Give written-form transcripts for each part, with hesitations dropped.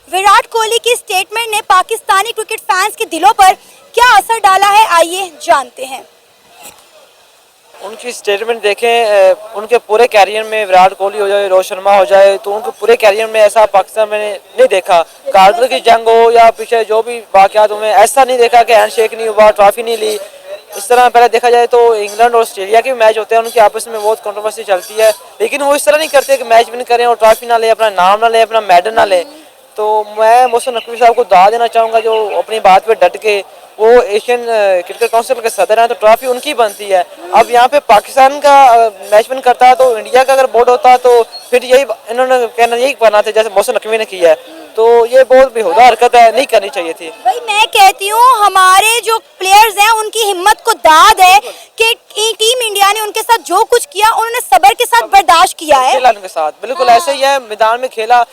विराट कोहली की स्टेटमेंट ने Pakistani cricket fans के दिलों पर क्या असर डाला है, आइए जानते हैं। उनकी स्टेटमेंट देखें, उनके पूरे कैरियर में विराट कोहली हो जाए, रोहित शर्मा हो जाए, तो उनके पूरे कैरियर में ऐसा पाकिस्तान में नहीं देखा। कारगिल की जंग हो या पीछे जो भी वाक़यात हुए, ऐसा नहीं देखा कि हैंडशेक नहीं हुआ, ट्रॉफी नहीं ली। इस तरह पहले देखा जाए तो इंग्लैंड और ऑस्ट्रेलिया के मैच होते हैं, उनकी आपस में बहुत कंट्रोवर्सी चलती है, लेकिन वो इस तरह नहीं करते कि मैच विन करें और ट्रॉफी ना ले, अपना नाम ना ले, अपना मेडल ना ले। तो मैं मोहसिन नकवी साहब को दाद देना चाहूँगा, जो अपनी बात पे डट के, वो एशियन क्रिकेट काउंसिल के सदर हैं, तो ट्रॉफी उनकी बनती है। अब यहाँ पे पाकिस्तान का मैच विन करता है, तो इंडिया का अगर बोर्ड होता तो फिर यही इन्होंने कहना यही करना था जैसे मोहसिन नकवी ने किया है। तो ये बहुत बेहुदा हरकत है, नहीं करनी चाहिए थी। भाई मैं कहती हूँ हमारे जो प्लेयर्स हैं उनकी हिम्मत को दाद है कि टीम इंडिया ने उनके साथ जो कुछ किया उन्होंने सब्र के साथ बर्दाश्त किया है। खेला उनके साथ बिल्कुल ऐसे ही है, मैदान में खेला।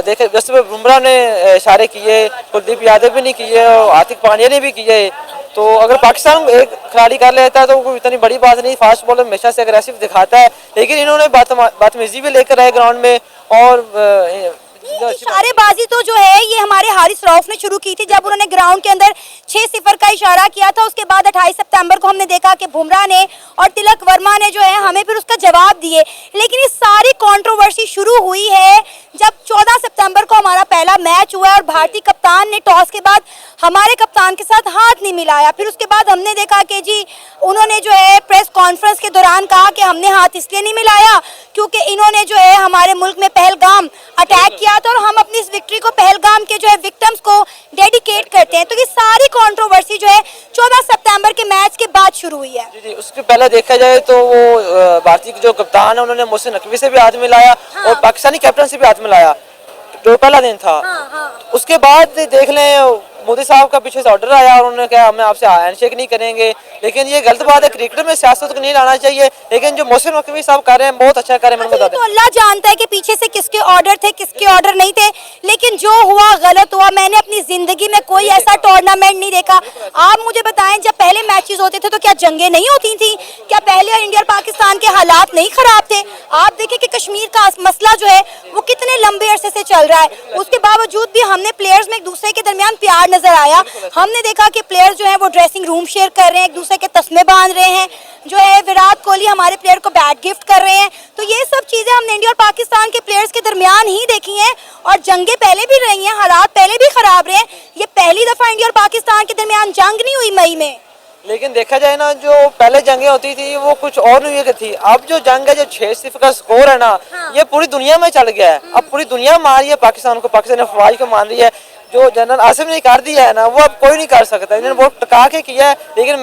देखे जैसे बुमराह ने इशारे किए, कुलदीप यादव भी नहीं किए, हार्दिक पांड्या ने भी किए। तो अगर पाकिस्तान एक खिलाड़ी कर लेता है तो कोई इतनी बड़ी बात नहीं। फास्ट बॉलर हमेशा से अग्रेसिव दिखाता है, लेकिन इन्होंने बदतमीजी भी लेकर आए ग्राउंड में। और इशारेबाजी तो जो है ये हमारे हारिस रऊफ ने शुरू की थी, जब उन्होंने ग्राउंड के अंदर 6-0 का इशारा किया था। उसके बाद 28 सितंबर को हमने देखा कि बुमराह ने और तिलक वर्मा ने जो है हमें फिर उसका जवाब दिए। लेकिन ये सारी कंट्रोवर्सी शुरू हुई है जब 14 सितंबर को हमारा पहला मैच हुआ और भारतीय कप्तान ने टॉस के बाद हमारे कप्तान के साथ हाथ नहीं मिलाया। फिर उसके बाद हमने देखा कि जी उन्होंने जो है प्रेस कॉन्फ्रेंस के दौरान कहा कि हमने हाथ इसलिए नहीं मिलाया क्योंकि इन्होंने जो है हमारे मुल्क में पहलगाम अटैक किया था और हम अपनी इस विक्ट्री को पहलगाम के जो है विक्टिम्स को डेडिकेट करते हैं। तो ये सारी कंट्रोवर्सी जो है 14 सितंबर के मैच के बाद शुरू हुई है। जी उसके पहले देखा जाए तो वो भारतीय जो कप्तान है उन्होंने मोहसिन नकवी से भी हाथ मिलाया। हाँ। और पाकिस्तानी कैप्टन से भी हाथ मिलाया, जो पहला दिन था। हाँ। उसके बाद देख लें मोदी साहब का पीछे से ऑर्डर आया और उन्होंने कहा हमें आपसे हैंडशेक नहीं करेंगे, लेकिन ये गलत बात है। क्रिकेट में सियासत को नहीं लाना चाहिए, लेकिन जो मोहसिन नकवी साहब कर रहे हैं बहुत अच्छा कर रहे हैं। तो अल्लाह जानता है कि पीछे से किसके ऑर्डर थे किसके ऑर्डर नहीं थे, लेकिन जो हुआ गलत हुआ। मैंने अपनी जिंदगी में कोई ऐसा टूर्नामेंट नहीं देखा। आप मुझे बताएं, जब पहले मैचेस होते थे तो क्या जंगें नहीं होती थी? क्या पहले इंडिया और पाकिस्तान के हालात नहीं खराब थे? आप देखें कि कश्मीर का मसला जो है वो कितने लंबे अरसे से चल रहा है, उसके बावजूद भी हमने प्लेयर्स में एक दूसरे के दरमियान प्यार नजर आया। हमने देखा कि प्लेयर्स जो है वो ड्रेसिंग रूम शेयर कर रहे हैं, एक दूसरे के तस्मे बांध रहे हैं, जो है विराट कोहली हमारे प्लेयर को बैट गिफ्ट कर रहे हैं। तो ये सब चीजें हमने इंडिया और पाकिस्तान के प्लेयर्स के दरमियान ही देखी हैं। और जंगें पहले भी रही हैं, हालात पहले भी खराब रहे हैं। ये पहली दफा इंडिया और पाकिस्तान के दरमियान जंग नहीं हुई मई में। लेकिन देखा जाए ना, जो पहले जंगें होती थी वो कुछ और नहीं थी। अब जो जंग है, जो 6-0 का स्कोर है ना, हाँ। ये पूरी दुनिया में चल गया है। अब पूरी दुनिया मान रही है पाकिस्तान को, पाकिस्तान अफवाज को मान रही है। जो जनरल आसिफ ने कर दिया है ना, वो अब कोई नहीं कर सकता। इन्होंने बहुत टका के किया है, लेकिन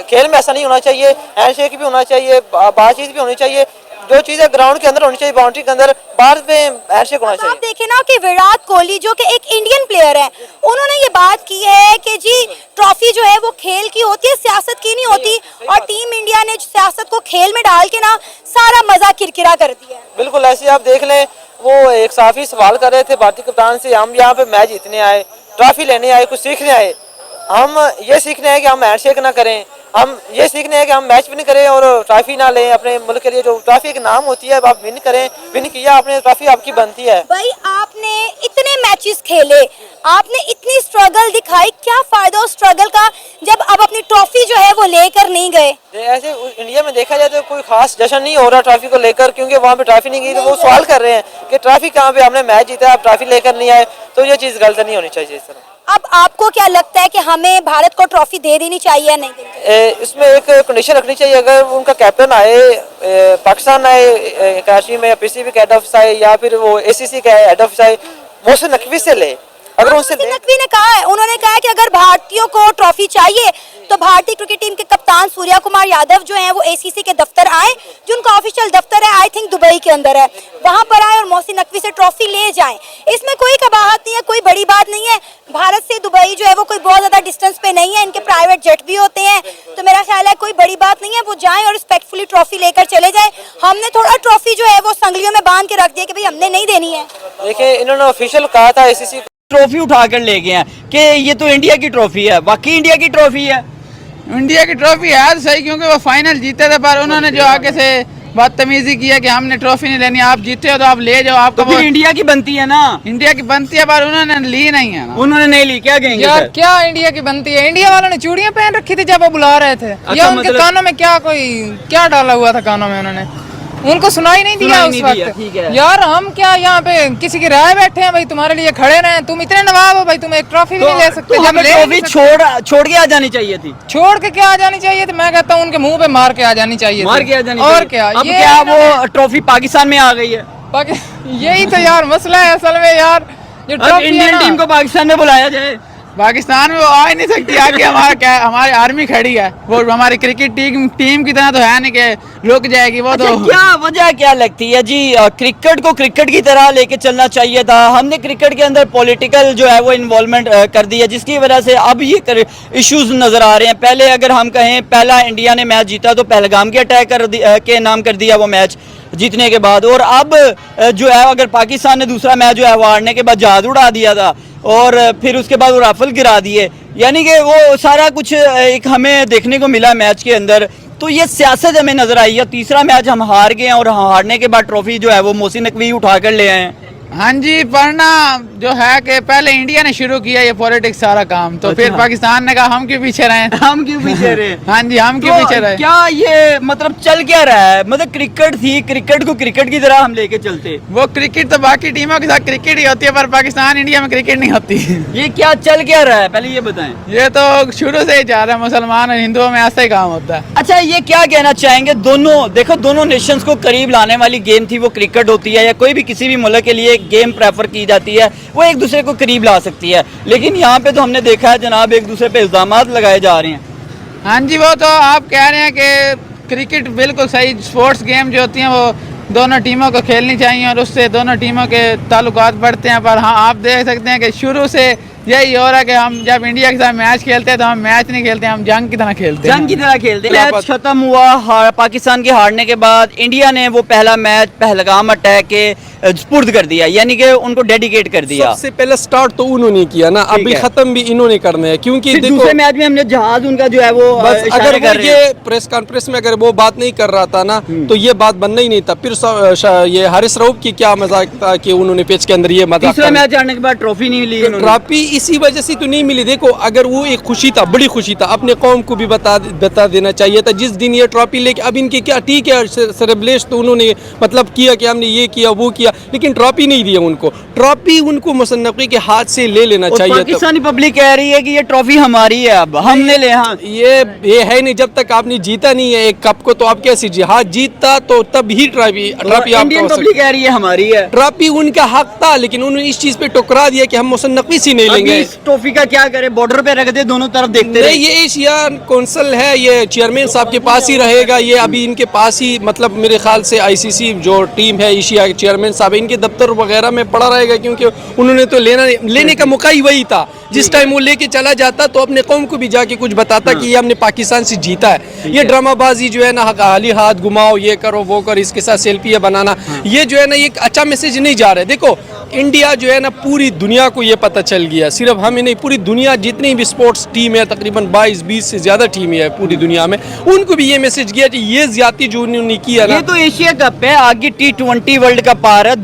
खेल में ऐसा नहीं होना चाहिए। हैंडशेक भी होना चाहिए, बातचीत भी होनी चाहिए। जो चीज़ है ग्राउंड के अंदर होनी चाहिए, बाउंड्री के अंदर, बाहर में हैंडशेक होना चाहिए। आप देखें ना कि विराट कोहली जो कि एक इंडियन प्लेयर है, उन्होंने ये बात की है कि जी ट्रॉफी जो है वो खेल की होती है, सियासत की नहीं होती। और टीम इंडिया ने सियासत को खेल में डाल के ना सारा मजा किरकिरा कर दिया है। बिल्कुल ऐसे आप देख लें, वो एक साफी सवाल कर रहे थे भारतीय कप्तान से, हम यहाँ पे मैच जीतने आए, ट्रॉफी लेने आए, कुछ सीखने आए। हम ये सीखने हैं कि हम हैंडशेक ना करें, हम ये सीखने हैं कि हम मैच विन करें और ट्रॉफी ना लें। अपने मुल्क के लिए जो ट्रॉफी एक नाम होती है, आप विन करें, विन किया आपने, ट्रॉफी आपकी बनती है। भाई आपने इतने मैचेस खेले, आपने इतनी स्ट्रगल दिखाई, क्या फायदा उस स्ट्रगल का जब अब अपनी ट्रॉफी जो है वो लेकर नहीं गए? ऐसे इंडिया में देखा जाए तो कोई खास जश्न नहीं हो रहा ट्रॉफी को लेकर, क्योंकि वहाँ पे ट्रॉफी नहीं गई। तो वो सवाल कर रहे हैं कि ट्रॉफी कहाँ पे, हमने मैच जीता, आप ट्रॉफी लेकर नहीं आए। तो ये चीज़ गलत नहीं होनी चाहिए इस तरह। अब आपको क्या लगता है कि हमें भारत को ट्रॉफी दे देनी चाहिए या नहीं देनी चाहिए? इसमें एक कंडीशन रखनी चाहिए। अगर उनका कैप्टन आए, पाकिस्तान आए कराची में, पीसीबी का हेड ऑफिस आए, या फिर वो एसीसी का हेड ऑफिस आए, मोहसिन नकवी से ले। अगर उनसे नकवी ने कहा है, उन्होंने कहा है कि अगर भारतीयों को ट्रॉफी चाहिए तो भारतीय क्रिकेट टीम के कप्तान सूर्या कुमार यादव जो हैं वो एसीसी के दफ्तर आए, जो उनका ऑफिशियल दफ्तर है आई थिंक दुबई के अंदर है, वहां पर आए और मोहसिन नकवी से ट्रॉफी ले जाएं। इसमें कोई कबाहत नहीं है, कोई बड़ी बात नहीं है। भारत से दुबई जो है वो कोई बहुत ज्यादा डिस्टेंस पे नहीं है, इनके प्राइवेट जेट भी होते हैं। तो मेरा ख्याल है कोई बड़ी बात नहीं है, वो जाएं और रिस्पेक्टफुली ट्रॉफी लेकर चले जाए। हमने थोड़ा ट्रॉफी जो है वो संगलियों में बांध के रख दिया कि भाई हमने नहीं देनी है। देखिए इन्होंने ऑफिशियल कहा था, एसीसी ट्रॉफी उठा कर ले गए हैं कि ये तो इंडिया की ट्रॉफी है। बाकी इंडिया की ट्रॉफी है, इंडिया की ट्रॉफी है सही, क्योंकि वो फाइनल जीते थे, पर उन्होंने जो आगे से बदतमीजी की है कि हमने ट्रॉफी नहीं लेनी, आप जीते हो तो आप ले जाओ, आपका तो फिर इंडिया की बनती है ना। इंडिया की बनती है पर उन्होंने ली नहीं है ना। उन्होंने नहीं ली, क्या कहेंगे यार सर? क्या इंडिया की बनती है? इंडिया वालों ने चूड़ियां पहन रखी थी जब वो बुला रहे थे, या उनके मतलब- कानों में क्या डाला हुआ था कानों में उन्होंने? उनको सुनाई नहीं दिया सुनाई उस नहीं दिया, वक्त। ठीक है। यार हम क्या यहाँ पे किसी की राय बैठे हैं भाई, तुम्हारे लिए खड़े रहे, तुम इतने नवाब हो भाई, तुम एक ट्रॉफी भी नहीं ले सकते। तो जब हमें ले नहीं ट्रॉफी सकते- छोड़ के आ जानी चाहिए थी। छोड़ के क्या आ जानी चाहिए थी? मैं कहता हूँ उनके मुंह पे मार के आ जानी चाहिए मार थी। के आ जानी और चाहिए। क्या अब ये क्या इन्होंने- वो ट्रॉफी पाकिस्तान में आ गई है? यही तो यार मसला है असल में यार, जो अब ट्रॉफी है इंडियन ना, टीम को पाकिस्तान में बुलाया जाए। पाकिस्तान में वो आ ही नहीं सकती आगे। हमारा क्या, हमारी आर्मी खड़ी है, वो हमारी क्रिकेट टीम की तरह तो है नहीं कि रुक जाएगी वो। अच्छा, तो क्या वजह क्या लगती है जी? क्रिकेट को क्रिकेट की तरह लेके चलना चाहिए था। हमने क्रिकेट के अंदर पॉलिटिकल जो है वो इन्वॉल्वमेंट कर दी है, जिसकी वजह से अब ये इश्यूज नजर आ रहे हैं। पहले अगर हम कहें पहला इंडिया ने मैच जीता तो पहलगाम के अटैक के नाम कर दिया वो मैच जीतने के बाद, और अब जो है अगर पाकिस्तान ने दूसरा मैच जो है वो हारने के बाद जहाज उड़ा दिया था, और फिर उसके बाद वो राफेल गिरा दिए। यानी कि वो सारा कुछ एक हमें देखने को मिला मैच के अंदर। तो ये सियासत हमें नजर आई है। तीसरा मैच हम हार गए हैं, और हारने के बाद ट्रॉफी जो है वो मोहसिन नकवी उठा कर ले आए हैं। हाँ जी, वरना जो है कि पहले इंडिया ने शुरू किया ये पॉलिटिक्स सारा काम, तो फिर अच्छा। पाकिस्तान ने कहा हम क्यों पीछे रहे? हम क्यों पीछे रहे? हाँ जी, हम क्यों तो पीछे रहे? क्या ये मतलब चल क्या रहा है? मतलब क्रिकेट थी, क्रिकेट को क्रिकेट की तरह हम लेके चलते। वो क्रिकेट तो बाकी टीमों के साथ क्रिकेट ही होती है, पर पाकिस्तान इंडिया में क्रिकेट नहीं होती। ये क्या चल क्या रहा है, पहले ये बताएं। ये तो शुरू से ही जा रहा है, मुसलमान और हिंदुओं में ऐसा ही काम होता है। अच्छा, ये क्या कहना चाहेंगे? दोनों नेशंस को करीब लाने वाली गेम थी वो क्रिकेट होती है, या कोई भी किसी भी मुल्क के लिए गेम प्रेफर की जाती है, वो एक दूसरे को करीब ला सकती है। लेकिन यहाँ पे तो हमने देखा है जनाब एक दूसरे पे इल्जामात लगाए जा रहे हैं। हाँ जी, वो तो आप कह रहे हैं कि क्रिकेट बिल्कुल सही, स्पोर्ट्स गेम जो होती हैं वो दोनों टीमों को खेलनी चाहिए और उससे दोनों टीमों के ताल्लुकात बढ़ते हैं। पर हाँ, आप देख सकते हैं कि शुरू से यही हो रहा है कि हम जब इंडिया के साथ मैच खेलते हैं तो हम मैच नहीं खेलते, हम जंग की तरह खेलते हैं। जंग की तरह खेलते हैं। मैच खत्म हुआ, पाकिस्तान के हारने के बाद इंडिया ने वो पहला मैच पहलगाम अटैक के स्पुर्द कर दिया, यानी कि उनको डेडिकेट कर दिया। सबसे पहले स्टार्ट तो उन्होंने किया ना, अभी है। खत्म भी इन्होंने करना है, क्योंकि फिर देखो दूसरे मैच में हमने जहाज उनका जो है वो बस इशारे अगर कर वो रहे हैं। ये प्रेस कॉन्फ्रेंस में अगर वो बात नहीं कर रहा था ना तो ये बात बनना ही नहीं था। फिर ये हारिस रऊफ की क्या मजाक था कि उन्होंने पिच के अंदर ये मजाक तीसरा मैच हारने के बाद ट्रॉफी नहीं ली उन्होंने। ट्रॉफी इसी वजह से तो नहीं मिली। देखो, अगर वो एक खुशी था, बड़ी खुशी था, अपने कौम को भी बता देना चाहिए था जिस दिन ये ट्रॉफी लेके। अब इनके क्या ठीक है, सेलिब्रेट तो उन्होंने मतलब किया कि हमने ये किया वो किया, लेकिन ट्रॉफी नहीं दी उनको। ट्रॉफी उनको मुहसिन नकवी के हाथ से ले लेना और चाहिए था। पाकिस्तानी पब्लिक कह रही है कि ये ट्रॉफी हमारी है, अब हमने ले। हाँ, ये है नहीं, जब तक आपने जीता नहीं है एक कप को तो आप कैसे हाथ जीतता तो तब ही ट्रॉफी इंडियन पब्लिक कह रही है हमारी है। ट्रॉफी उनका हक था, लेकिन उन्होंने इस चीज पे टुकरा दिया कि हम मुहसिन नकवी से नहीं अभी लेंगे। इस ट्रॉफी का क्या करे? बॉर्डर पे रख दे, दोनों तरफ देखते नहीं, रहे। ये एशिया कौंसिल है, ये चेयरमैन साहब के पास ही रहेगा। ये अभी इनके पास ही मतलब मेरे ख्याल से आईसीसी जो टीम है एशिया के चेयरमैन साहब इनके दफ्तर वगैरह में पड़ा रहेगा, क्योंकि उन्होंने तो लेने का मौका ही वही था। जिस टाइम वो लेके चला जाता तो अपने कौम को भी जाके कुछ बताता कि ये हमने पाकिस्तान से जीता है। ये ड्रामाबाजी जो है ना, खाली हाथ घुमाओ, ये करो वो करो, इसके साथ सेल्फी बनाना, ये जो है ना एक अच्छा मैसेज नहीं जा रहा है। देखो, इंडिया जो है ना पूरी दुनिया को ये पता चल गया, सिर्फ हमें नहीं, पूरी दुनिया जितनी भी स्पोर्ट्स टीम है, तकरीबन 22-20 से ज्यादा टीम है पूरी दुनिया में, उनको भी ये मैसेज गया कि ये ज्यादती जो उन्होंने किया ना। ये तो एशिया कप है, आगे T20 वर्ल्ड कप आ रहा है।